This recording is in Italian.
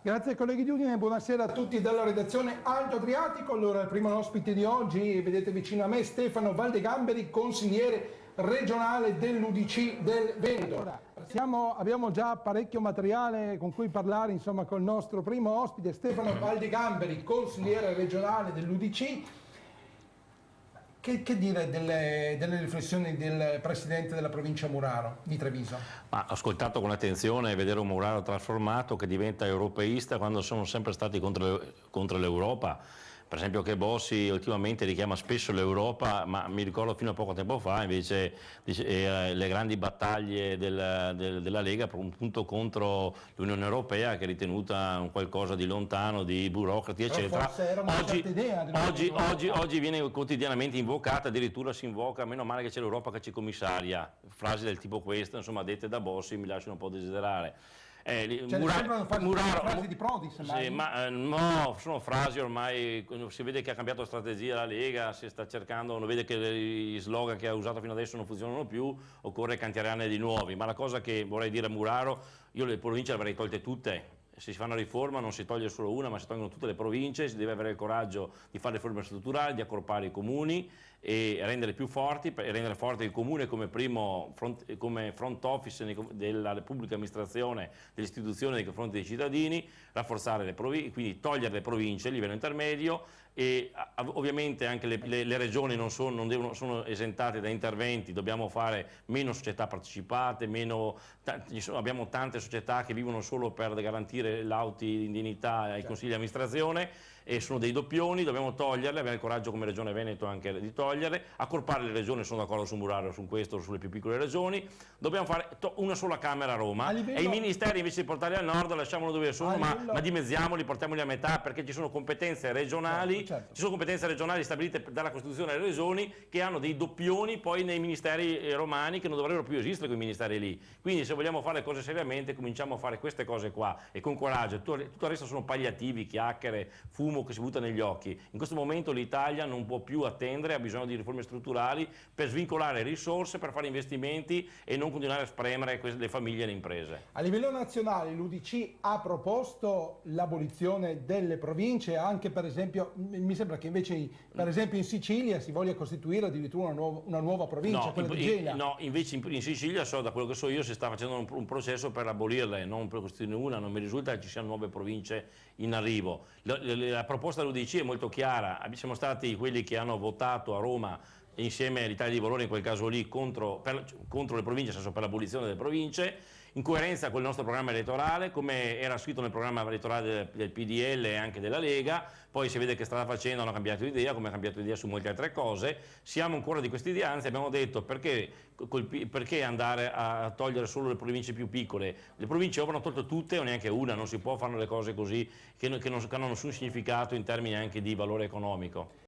Grazie colleghi di Udine, buonasera a tutti dalla redazione Alto Adriatico. Allora, il primo ospite di oggi, vedete vicino a me, Stefano Valdegamberi, consigliere regionale dell'UDC del Veneto. Abbiamo già parecchio materiale con cui parlare, insomma, col nostro primo ospite, Stefano Valdegamberi, consigliere regionale dell'UDC. Che dire delle riflessioni del presidente della provincia Muraro di Treviso? Ho ascoltato con attenzione vedere un Muraro trasformato che diventa europeista quando sono sempre stati contro l'Europa. Per esempio che Bossi ultimamente richiama spesso l'Europa, ma mi ricordo fino a poco tempo fa invece le grandi battaglie della Lega appunto contro l'Unione Europea, che è ritenuta un qualcosa di lontano, di burocrati eccetera. Oggi viene quotidianamente invocata, addirittura si invoca meno male che c'è l'Europa che ci commissaria, frasi del tipo questa, insomma, dette da Bossi mi lasciano un po' desiderare. Sembrano frasi di Prodi, sì, ma no, sono frasi ormai, si vede che ha cambiato strategia la Lega, si sta cercando, uno vede che gli slogan che ha usato fino adesso non funzionano più, occorre cantierarne di nuovi, ma la cosa che vorrei dire a Muraro, io le province le avrei tolte tutte. Se si fa una riforma non si toglie solo una, ma si tolgono tutte le province, si deve avere il coraggio di fare riforme strutturali, di accorpare i comuni e rendere più forti, e rendere forte il comune come front office della pubblica amministrazione, delle istituzioni nei confronti dei cittadini, rafforzare le province, quindi togliere le province a livello intermedio, e ovviamente anche le regioni sono esentate da interventi, dobbiamo fare meno società partecipate, abbiamo tante società che vivono solo per garantire l'auti in dignità ai consigli di amministrazione e sono dei doppioni, dobbiamo toglierle, abbiamo il coraggio come Regione Veneto anche di toglierle, accorpare le regioni, sono d'accordo su Muraro su questo, sulle più piccole regioni, dobbiamo fare una sola Camera a Roma e i ministeri invece di portarli al nord lasciamolo dove sono, ma dimezziamoli, portiamoli a metà, perché ci sono competenze regionali, ci sono competenze regionali stabilite dalla Costituzione alle regioni che hanno dei doppioni poi nei ministeri romani che non dovrebbero più esistere quei ministeri lì, quindi se vogliamo fare le cose seriamente cominciamo a fare queste cose qua e con coraggio, tutto il resto sono palliativi, chiacchiere, fumo che si butta negli occhi. In questo momento l'Italia non può più attendere, ha bisogno di riforme strutturali per svincolare risorse, per fare investimenti e non continuare a spremere le famiglie e le imprese. A livello nazionale l'UDC ha proposto l'abolizione delle province, anche per esempio, mi sembra che invece per esempio in Sicilia si voglia costituire addirittura una nuova provincia, quella di Gela. No, invece in Sicilia, da quello che so io, si sta facendo un processo per abolirle, non per costituire una, non mi risulta che ci siano nuove province in arrivo. La proposta dell'UDC è molto chiara, siamo stati quelli che hanno votato a Roma insieme all'Italia dei Valori in quel caso lì contro le province, nel senso per l'abolizione delle province, in coerenza con il nostro programma elettorale, come era scritto nel programma elettorale del PDL e anche della Lega, poi si vede che strada facendo hanno cambiato idea, come ha cambiato idea su molte altre cose, siamo ancora di questa idea, anzi abbiamo detto perché andare a togliere solo le province più piccole, le province o vanno tolte tutte o neanche una, non si può fare le cose così che non hanno nessun significato in termini anche di valore economico.